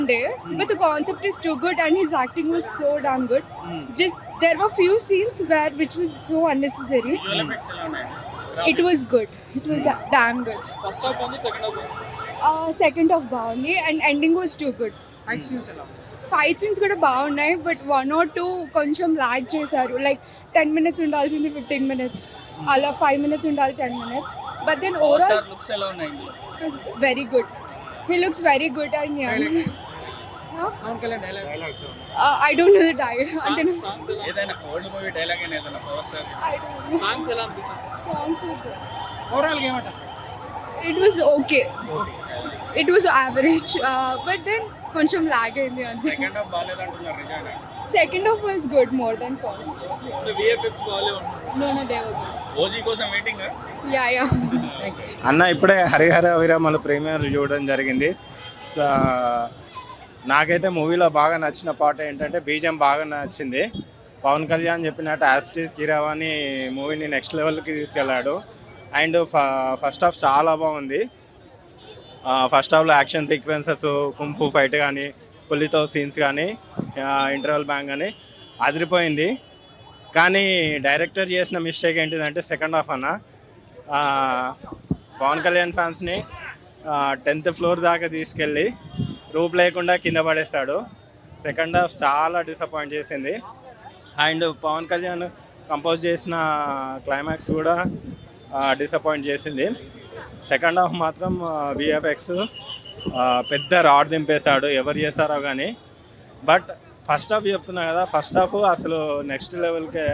day, but the concept is too good and his acting was so damn good. Just there were few scenes which was so unnecessary. It was good. It was damn good. First half ఉంది second half Second half బాగుంది and ending was too good. Fight scenes ఎలా fight scenes కూడా బాగున్నాయి but 1 or 2 కొంచెం log చేశారు like 10 minutes ఉండాల్సింది 15 minutes అలా 5 minutes ఉండాలి 10 minutes but then overall star looks ఎలా ఉన్నాయి is very good he looks very good and Pawan Kalyan dialogues I don't know the dialogue అంటే ఏదైనా ఓల్డ్ మూవీ డైలాగ్ అయినా ఏదైనా power star I don't know songs ఎలా అనిపించాయి సాంగ్స్ వాస్ ఓవరాల్ గా ఏమంటారు it was okay it was average but then కొంచెం lag అయింది అంతే సెకండ్ హాఫ్ బాలేదంటున్నారు నిజంగా second half was good more than first VFX బాలే ఉంటుంది no they were good OG కోసం వెయిటింగ్ యా యా అన్న ఇప్పుడే హరిహర విరామల ప్రీమియర్ చూడడం జరిగింది. సో నాకైతే మూవీలో బాగా నచ్చిన పాట ఏంటంటే బీజం బాగా నచ్చింది. పవన్ కళ్యాణ్ చెప్పినట్టు యాస్టీస్ కీరావాణి మూవీని నెక్స్ట్ లెవెల్కి తీసుకెళ్ళాడు. అండ్ ఫస్ట్ హాఫ్ చాలా బాగుంది. ఫస్ట్ హాఫ్లో యాక్షన్ సీక్వెన్సెస్ కుంఫు ఫైట్ కానీ పులితో సీన్స్ కానీ ఇంటర్వల్ బ్యాంగ్ కానీ అదిరిపోయింది. కానీ డైరెక్టర్ చేసిన మిస్టేక్ ఏంటిదంటే సెకండ్ హాఫ్ అన్న పవన్ కళ్యాణ్ ఫ్యాన్స్ని 10th floor దాకా తీసుకెళ్ళి రూప్ లేకుండా కింద పడేస్తాడు. సెకండ్ హాఫ్ చాలా డిసప్పాయింట్ చేసింది. అండ్ పవన్ కళ్యాణ్ కంపోజ్ చేసిన క్లైమాక్స్ కూడా డిసప్పాయింట్ చేసింది. సెకండ్ హాఫ్ మాత్రం విఎఫ్ఎక్స్ పెద్ద రాడ్ దింపేశాడు, ఎవరు చేశారో కానీ. బట్ ఫస్ట్ హాఫ్ చెప్తున్నా కదా, ఫస్ట్ హాఫ్ అసలు నెక్స్ట్ లెవెల్కి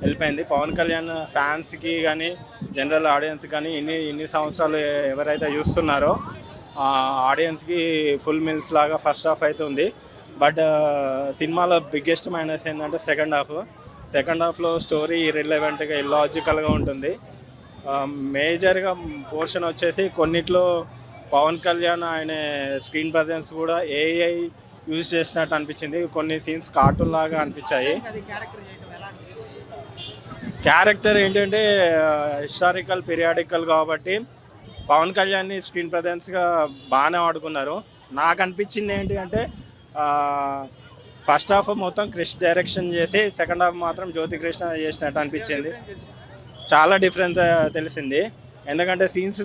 వెళ్ళిపోయింది. పవన్ కళ్యాణ్ ఫ్యాన్స్కి కానీ జనరల్ ఆడియన్స్కి కానీ ఇన్ని సంవత్సరాలు ఎవరైతే చూస్తున్నారో ఆడియన్స్కి ఫుల్ మిల్స్ లాగా ఫస్ట్ హాఫ్ అయితే ఉంది. బట్ సినిమాలో బిగ్గెస్ట్ మైనస్ ఏంటంటే సెకండ్ హాఫ్లో స్టోరీ ఇర్రిలెవెంట్గా ఇల్లాజికల్గా ఉంటుంది. మేజర్గా పోర్షన్ వచ్చేసి కొన్నిట్లో పవన్ కళ్యాణ్ ఆయన స్క్రీన్ ప్రజెన్స్ కూడా ఏఐ యూజ్ చేసినట్టు అనిపించింది. కొన్ని సీన్స్ కార్టూన్ లాగా అనిపించాయి. క్యారెక్టర్ ఏంటంటే హిస్టారికల్ పీరియాడికల్ కాబట్టి పవన్ కళ్యాణ్ని స్క్రీన్ ప్రజెన్స్గా బాగానే వాడుకున్నారు. నాకు అనిపించింది ఏంటి అంటే ఫస్ట్ హాఫ్ మొత్తం క్రిష్ డైరెక్షన్ చేసి సెకండ్ హాఫ్ మాత్రం జ్యోతి కృష్ణ చేసినట్టు అనిపించింది. చాలా డిఫరెన్స్ తెలిసింది. ఎందుకంటే సీన్స్